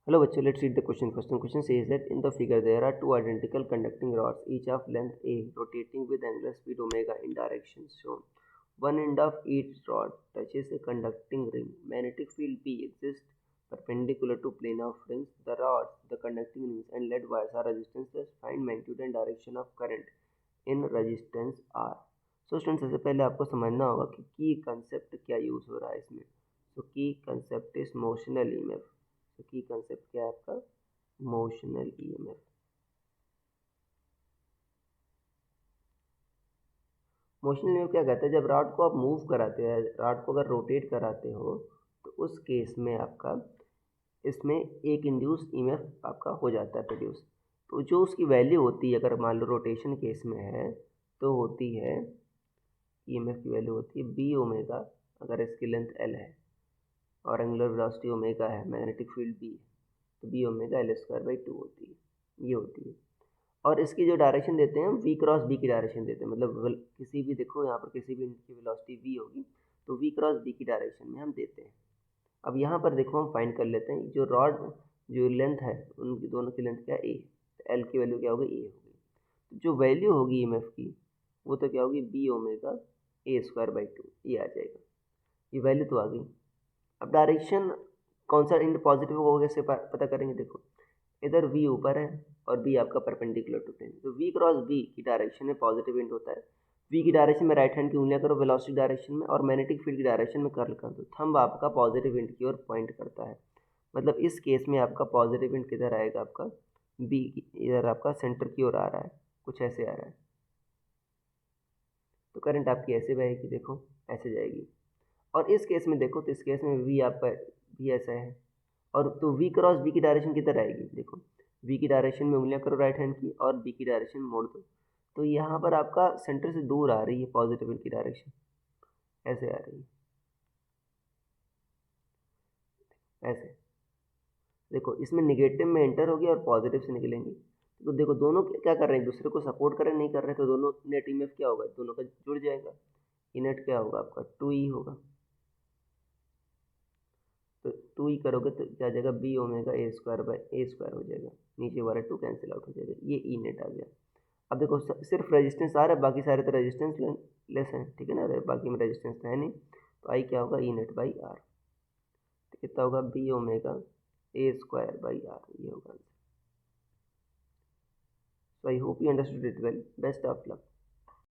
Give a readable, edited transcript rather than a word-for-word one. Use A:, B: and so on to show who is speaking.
A: Hello bachcho, let's read the question. Question says that in the figure there are two identical conducting rods, each of length a, rotating with angular speed omega in directions shown. One end of each rod touches a conducting ring. Magnetic field B exists perpendicular to plane of rings. The rods, the conducting rings and lead wires are resistanceless. Find magnitude and direction of current in resistance R. So student सबसे पहले आपको समझना होगा कि की concept क्या use हो रहा है इसमें. सो की कंसेप्ट इज मोशनल ईएमएफ. तो की कंसेप्ट क्या है आपका? Motional EMF. मोशनल ईएमएफ क्या कहता है? जब रॉड को आप मूव कराते हैं, रॉड को अगर रोटेट कराते हो तो उस केस में आपका इसमें एक इंड्यूस ईएमएफ आपका हो जाता है प्रोड्यूस. तो जो उसकी वैल्यू होती है, अगर मान लो रोटेशन केस में है तो होती है ईएमएफ की वैल्यू होती है बी ओमेगा, अगर इसकी लेंथ एल है और एंगुलर वेलोसिटी ओमेगा है, मैग्नेटिक फील्ड बी है, तो B omega L square by 2 होती है. ये होती है. और इसकी जो डायरेक्शन देते हैं हम वी क्रॉस बी की डायरेक्शन देते हैं. मतलब किसी भी, देखो यहाँ पर किसी भी की वेलोसिटी वी होगी तो वी क्रॉस बी की डायरेक्शन में हम देते हैं. अब यहाँ पर देखो हम फाइंड कर लेते हैं जो रॉड जो लेंथ है उनकी दोनों की लेंथ क्या है? ए. एल की वैल्यू क्या होगी? ए होगी. तो जो वैल्यू होगी ईएमएफ की वो तो क्या होगी? B omega A square by 2. ये आ जाएगा. ये वैल्यू तो आ गई. अब डायरेक्शन कौन सा इंड पॉजिटिव होगा कैसे पता करेंगे? देखो इधर v ऊपर है और b आपका परपेंडिकुलर टू प्लेन, तो v क्रॉस b की डायरेक्शन में पॉजिटिव इंड होता है. v की डायरेक्शन में राइट हैंड की उंगलियां करो वेलोसिटी डायरेक्शन में और मैग्नेटिक फील्ड की डायरेक्शन में कर्ल कर दो. थंब आपका पॉजिटिव इंड की ओर पॉइंट करता है. मतलब इस केस में आपका पॉजिटिव इंड किधर आएगा? आपका b की इधर आपका सेंटर की ओर आ रहा है, कुछ ऐसे आ रहा है. तो करंट आपकी ऐसे बहेगी, देखो ऐसे जाएगी. और इस केस में देखो तो इस केस में v आपका भी ऐसा है और तो v क्रॉस b की डायरेक्शन किधर आएगी? देखो v की डायरेक्शन में उंगलियां करो राइट हैंड की और b की डायरेक्शन मोड़ दो. तो यहाँ पर आपका सेंटर से दूर आ रही है पॉजिटिव की डायरेक्शन, ऐसे आ रही है, ऐसे. देखो इसमें निगेटिव में एंटर होगी और पॉजिटिव से निकलेंगी. तो देखो दोनों क्या कर रहे हैं? एक दूसरे को सपोर्ट कर रहे हैं, नहीं कर रहे, तो दोनों नेट ईएमएफ क्या होगा? दोनों का जुड़ जाएगा. ये नेट क्या होगा आपका? 2e होगा. तो 2e करोगे तो क्या आ जाएगा? B omega A square by A square हो जाएगा. नीचे वाला 2 कैंसिल आउट हो जाएगा. ये ई नेट आ गया. अब देखो सिर्फ रेजिस्टेंस आ रहा है, बाकी सारे तो रेजिस्टेंस लेस हैं, ठीक है ना. बाकी में रेजिस्टेंस तो है नहीं, तो आई क्या होगा? E net by R. तो कितना होगा? B omega A square by R. ये होगा answer. So I hope you understood it well. Best of luck.